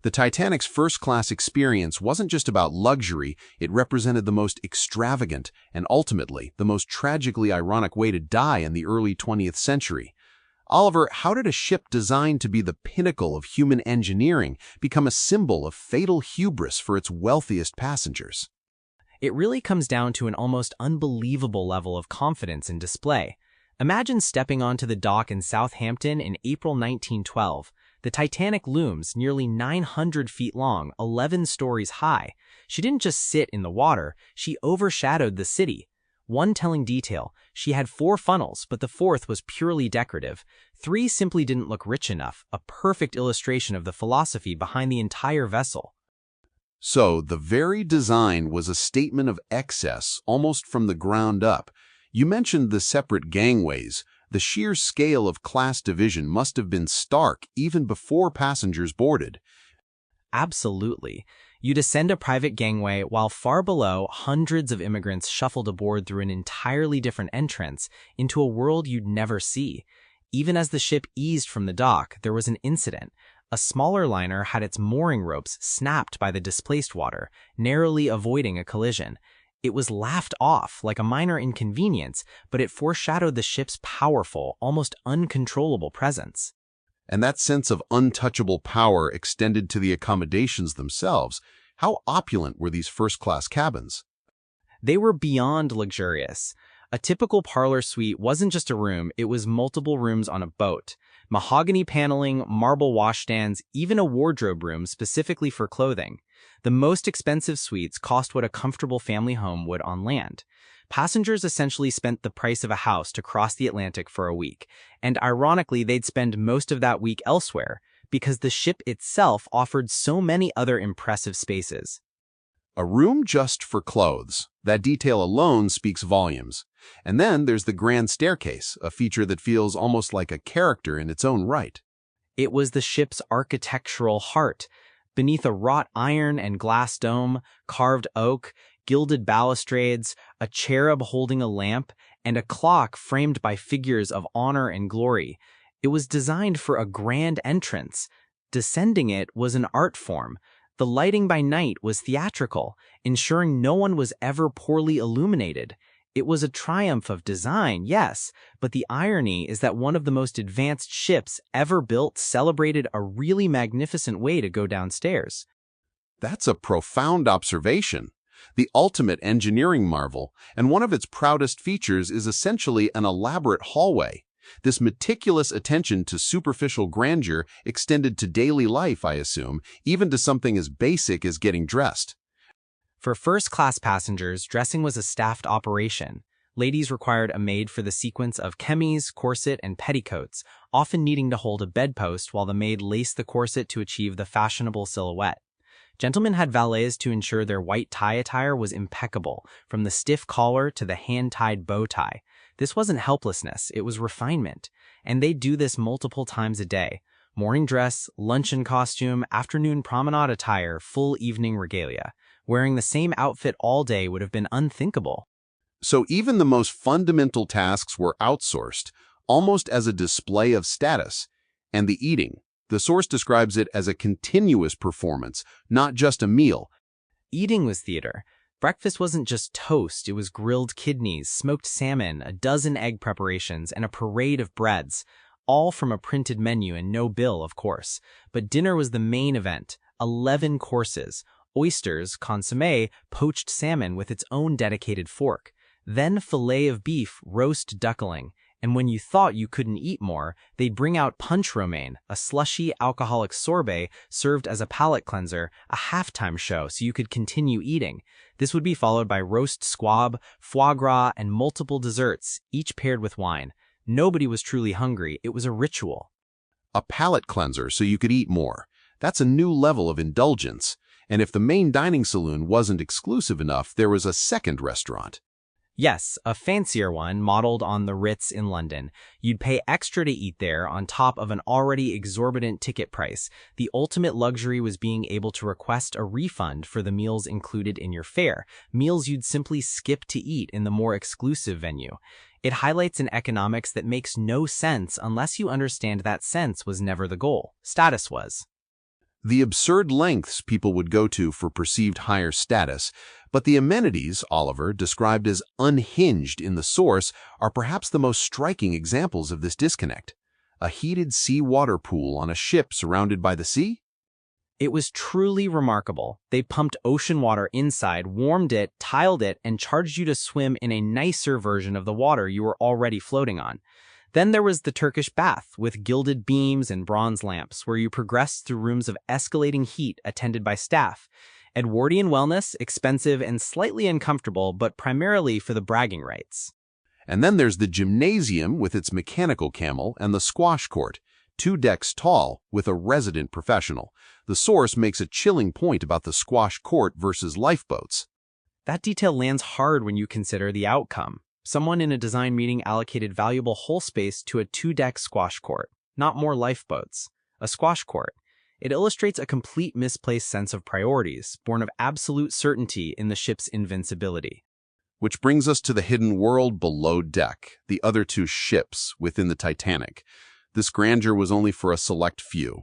The Titanic's first-class experience wasn't just about luxury, it represented the most extravagant and ultimately the most tragically ironic way to die in the early 20th century. Oliver, how did a ship designed to be the pinnacle of human engineering become a symbol of fatal hubris for its wealthiest passengers? It really comes down to an almost unbelievable level of confidence and display. Imagine stepping onto the dock in Southampton in April 1912. The Titanic looms, nearly 900 feet long, 11 stories high. She didn't just sit in the water, she overshadowed the city. One telling detail, she had 4 funnels, but the 4th was purely decorative. 3 simply didn't look rich enough, a perfect illustration of the philosophy behind the entire vessel. So, the very design was a statement of excess, almost from the ground up. You mentioned the separate gangways. The sheer scale of class division must have been stark even before passengers boarded. Absolutely. You'd ascend a private gangway while far below, hundreds of immigrants shuffled aboard through an entirely different entrance into a world you'd never see. Even as the ship eased from the dock, there was an incident. A smaller liner had its mooring ropes snapped by the displaced water, narrowly avoiding a collision. It was laughed off like a minor inconvenience, but it foreshadowed the ship's powerful, almost uncontrollable presence. And that sense of untouchable power extended to the accommodations themselves. How opulent were these first-class cabins? They were beyond luxurious. A typical parlor suite wasn't just a room, it was multiple rooms on a boat. Mahogany paneling, marble washstands, even a wardrobe room specifically for clothing. The most expensive suites cost what a comfortable family home would on land. Passengers essentially spent the price of a house to cross the Atlantic for a week, and ironically, they'd spend most of that week elsewhere, because the ship itself offered so many other impressive spaces. A room just for clothes. That detail alone speaks volumes. And then there's the grand staircase, a feature that feels almost like a character in its own right. It was the ship's architectural heart. Beneath a wrought iron and glass dome, carved oak, gilded balustrades, a cherub holding a lamp, and a clock framed by figures of honor and glory. It was designed for a grand entrance. Descending it was an art form. The lighting by night was theatrical, ensuring no one was ever poorly illuminated. It was a triumph of design, yes, but the irony is that one of the most advanced ships ever built celebrated a really magnificent way to go downstairs. That's a profound observation. The ultimate engineering marvel, and one of its proudest features is essentially an elaborate hallway. This meticulous attention to superficial grandeur extended to daily life, I assume, even to something as basic as getting dressed. For first-class passengers, dressing was a staffed operation. Ladies required a maid for the sequence of chemise, corset, and petticoats, often needing to hold a bedpost while the maid laced the corset to achieve the fashionable silhouette. Gentlemen had valets to ensure their white tie attire was impeccable, from the stiff collar to the hand-tied bow tie. This wasn't helplessness, it was refinement. And they'd do this multiple times a day. Morning dress, luncheon costume, afternoon promenade attire, full evening regalia. Wearing the same outfit all day would have been unthinkable. So even the most fundamental tasks were outsourced, almost as a display of status. And the eating. The source describes it as a continuous performance, not just a meal. Eating was theater. Breakfast wasn't just toast, it was grilled kidneys, smoked salmon, a dozen egg preparations, and a parade of breads. All from a printed menu and no bill, of course. But dinner was the main event. 11 courses. Oysters, consommé, poached salmon with its own dedicated fork. Then fillet of beef, roast duckling. And when you thought you couldn't eat more, they'd bring out punch romaine, a slushy alcoholic sorbet served as a palate cleanser, a halftime show so you could continue eating. This would be followed by roast squab, foie gras, and multiple desserts, each paired with wine. Nobody was truly hungry, it was a ritual. A palate cleanser so you could eat more. That's a new level of indulgence. And if the main dining saloon wasn't exclusive enough, there was a second restaurant. Yes, a fancier one modeled on the Ritz in London. You'd pay extra to eat there on top of an already exorbitant ticket price. The ultimate luxury was being able to request a refund for the meals included in your fare, meals you'd simply skip to eat in the more exclusive venue. It highlights an economics that makes no sense unless you understand that sense was never the goal. Status was. The absurd lengths people would go to for perceived higher status, but the amenities Oliver described as unhinged in the source are perhaps the most striking examples of this disconnect. A heated seawater pool on a ship surrounded by the sea? It was truly remarkable. They pumped ocean water inside, warmed it, tiled it, and charged you to swim in a nicer version of the water you were already floating on. Then there was the Turkish bath, with gilded beams and bronze lamps, where you progressed through rooms of escalating heat attended by staff. Edwardian wellness, expensive and slightly uncomfortable, but primarily for the bragging rights. And then there's the gymnasium with its mechanical camel and the squash court, 2 decks tall with a resident professional. The source makes a chilling point about the squash court versus lifeboats. That detail lands hard when you consider the outcome. Someone in a design meeting allocated valuable hull space to a 2-deck squash court, not more lifeboats. A squash court. It illustrates a complete misplaced sense of priorities, born of absolute certainty in the ship's invincibility. Which brings us to the hidden world below deck, the other 2 ships within the Titanic. This grandeur was only for a select few.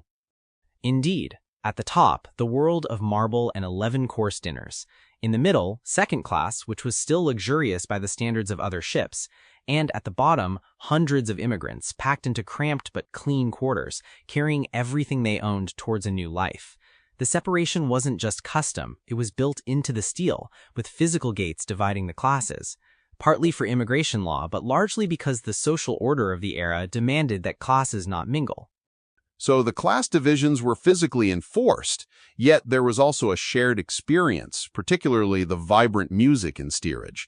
Indeed. At the top, the world of marble and 11-course dinners. In the middle, second class, which was still luxurious by the standards of other ships. And at the bottom, hundreds of immigrants, packed into cramped but clean quarters, carrying everything they owned towards a new life. The separation wasn't just custom, it was built into the steel, with physical gates dividing the classes. Partly for immigration law, but largely because the social order of the era demanded that classes not mingle. So the class divisions were physically enforced, yet there was also a shared experience, particularly the vibrant music in steerage.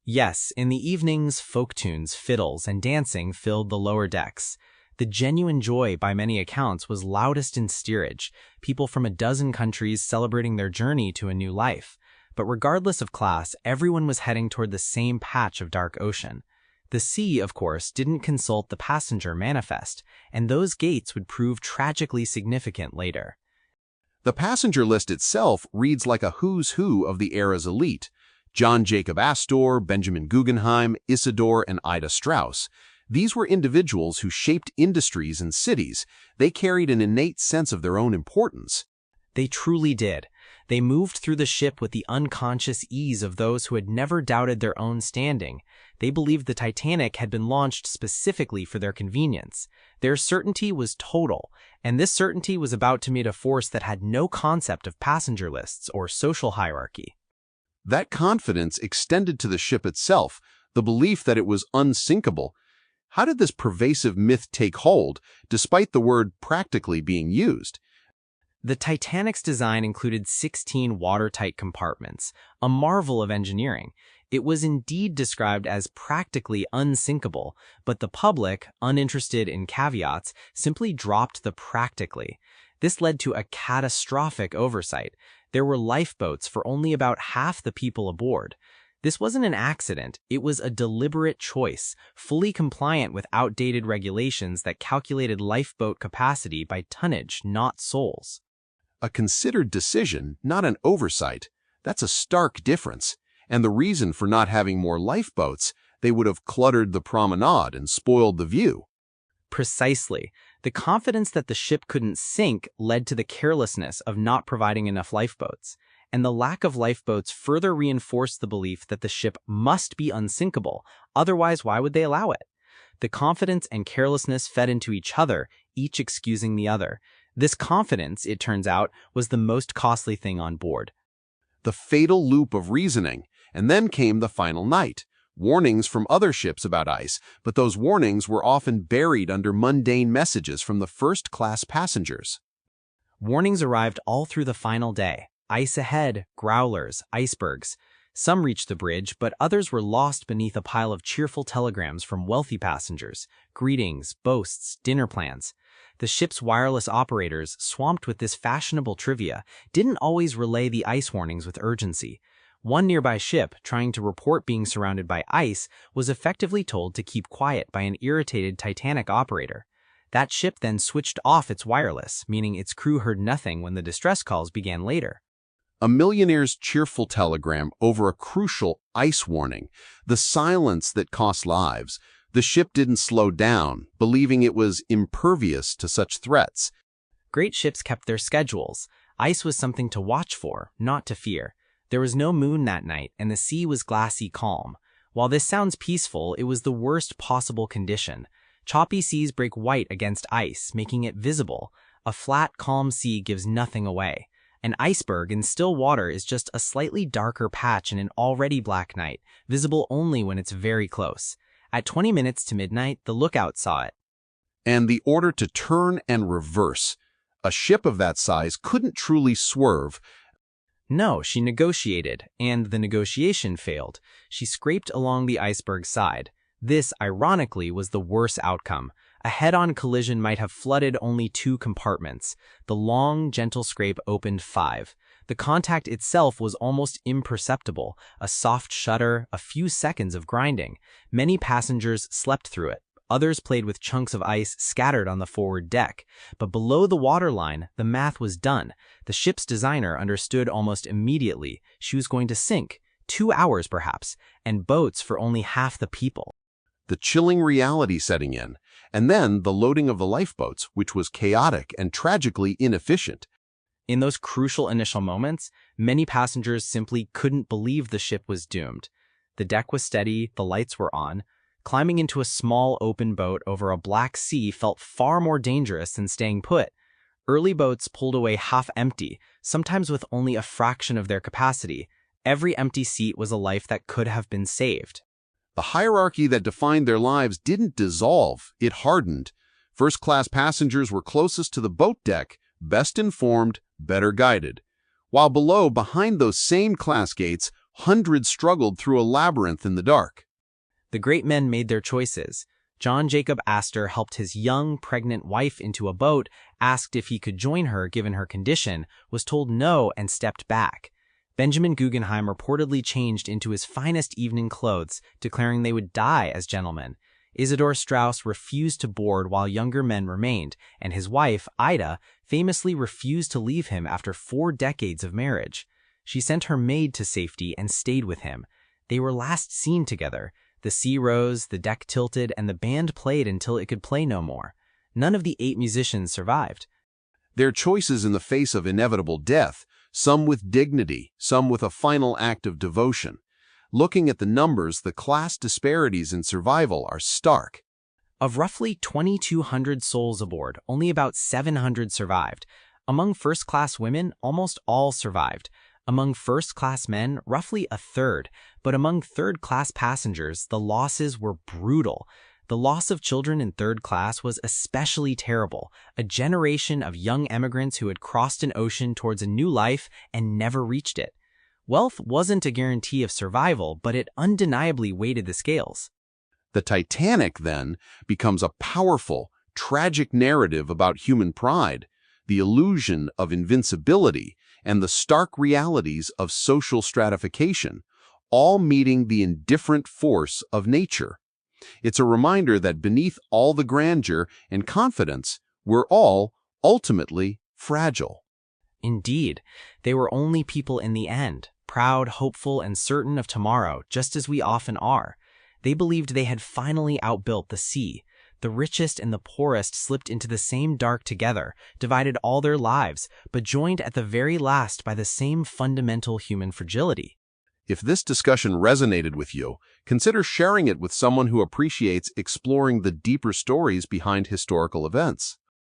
Yes, in the evenings, folk tunes, fiddles, and dancing filled the lower decks. The genuine joy, by many accounts, was loudest in steerage, people from a dozen countries celebrating their journey to a new life. But regardless of class, everyone was heading toward the same patch of dark ocean. The sea, of course, didn't consult the passenger manifest, and those gates would prove tragically significant later. The passenger list itself reads like a who's who of the era's elite. John Jacob Astor, Benjamin Guggenheim, Isidore, and Ida Strauss. These were individuals who shaped industries and cities. They carried an innate sense of their own importance. They truly did. They moved through the ship with the unconscious ease of those who had never doubted their own standing. They believed the Titanic had been launched specifically for their convenience. Their certainty was total, and this certainty was about to meet a force that had no concept of passenger lists or social hierarchy. That confidence extended to the ship itself, the belief that it was unsinkable. How did this pervasive myth take hold, despite the word practically being used? The Titanic's design included 16 watertight compartments, a marvel of engineering. It was indeed described as practically unsinkable, but the public, uninterested in caveats, simply dropped the practically. This led to a catastrophic oversight. There were lifeboats for only about half the people aboard. This wasn't an accident, it was a deliberate choice, fully compliant with outdated regulations that calculated lifeboat capacity by tonnage, not souls. A considered decision, not an oversight. That's a stark difference. And the reason for not having more lifeboats, they would have cluttered the promenade and spoiled the view. Precisely. The confidence that the ship couldn't sink led to the carelessness of not providing enough lifeboats. And the lack of lifeboats further reinforced the belief that the ship must be unsinkable, otherwise why would they allow it? The confidence and carelessness fed into each other, each excusing the other. This confidence, it turns out, was the most costly thing on board. The fatal loop of reasoning, and then came the final night. Warnings from other ships about ice, but those warnings were often buried under mundane messages from the first-class passengers. Warnings arrived all through the final day. Ice ahead, growlers, icebergs. Some reached the bridge, but others were lost beneath a pile of cheerful telegrams from wealthy passengers. Greetings, boasts, dinner plans. The ship's wireless operators, swamped with this fashionable trivia, didn't always relay the ice warnings with urgency. One nearby ship, trying to report being surrounded by ice, was effectively told to keep quiet by an irritated Titanic operator. That ship then switched off its wireless, meaning its crew heard nothing when the distress calls began later. A millionaire's cheerful telegram over a crucial ice warning, the silence that cost lives. The ship didn't slow down, believing it was impervious to such threats. Great ships kept their schedules. Ice was something to watch for, not to fear. There was no moon that night, and the sea was glassy calm. While this sounds peaceful, it was the worst possible condition. Choppy seas break white against ice, making it visible. A flat, calm sea gives nothing away. An iceberg in still water is just a slightly darker patch in an already black night, visible only when it's very close. At 20 minutes to midnight, the lookout saw it. And the order to turn and reverse. A ship of that size couldn't truly swerve. No, she negotiated, and the negotiation failed. She scraped along the iceberg's side. This, ironically, was the worst outcome. A head-on collision might have flooded only 2 compartments. The long, gentle scrape opened 5. The contact itself was almost imperceptible, a soft shudder, a few seconds of grinding. Many passengers slept through it. Others played with chunks of ice scattered on the forward deck. But below the waterline, the math was done. The ship's designer understood almost immediately she was going to sink, 2 hours perhaps, and boats for only half the people. The chilling reality setting in, and then the loading of the lifeboats, which was chaotic and tragically inefficient. In those crucial initial moments, many passengers simply couldn't believe the ship was doomed. The deck was steady, the lights were on. Climbing into a small open boat over a black sea felt far more dangerous than staying put. Early boats pulled away half empty, sometimes with only a fraction of their capacity. Every empty seat was a life that could have been saved. The hierarchy that defined their lives didn't dissolve, it hardened. First-class passengers were closest to the boat deck, best informed, better guided. While below, behind those same class gates, hundreds struggled through a labyrinth in the dark. The great men made their choices. John Jacob Astor helped his young, pregnant wife into a boat, asked if he could join her given her condition, was told no and stepped back. Benjamin Guggenheim reportedly changed into his finest evening clothes, declaring they would die as gentlemen. Isidor Straus refused to board while younger men remained, and his wife, Ida, famously refused to leave him after 4 decades of marriage. She sent her maid to safety and stayed with him. They were last seen together. The sea rose, the deck tilted, and the band played until it could play no more. None of the 8 musicians survived. Their choices in the face of inevitable death, some with dignity, some with a final act of devotion. Looking at the numbers, the class disparities in survival are stark. Of roughly 2,200 souls aboard, only about 700 survived. Among first-class women, almost all survived. Among first-class men, roughly a third. But among third-class passengers, the losses were brutal. The loss of children in third class was especially terrible. A generation of young immigrants who had crossed an ocean towards a new life and never reached it. Wealth wasn't a guarantee of survival, but it undeniably weighted the scales. The Titanic, then, becomes a powerful, tragic narrative about human pride, the illusion of invincibility, and the stark realities of social stratification, all meeting the indifferent force of nature. It's a reminder that beneath all the grandeur and confidence, we're all, ultimately, fragile. Indeed, they were only people in the end, proud, hopeful, and certain of tomorrow, just as we often are. They believed they had finally outbuilt the sea. The richest and the poorest slipped into the same dark together, divided all their lives, but joined at the very last by the same fundamental human fragility. If this discussion resonated with you, consider sharing it with someone who appreciates exploring the deeper stories behind historical events.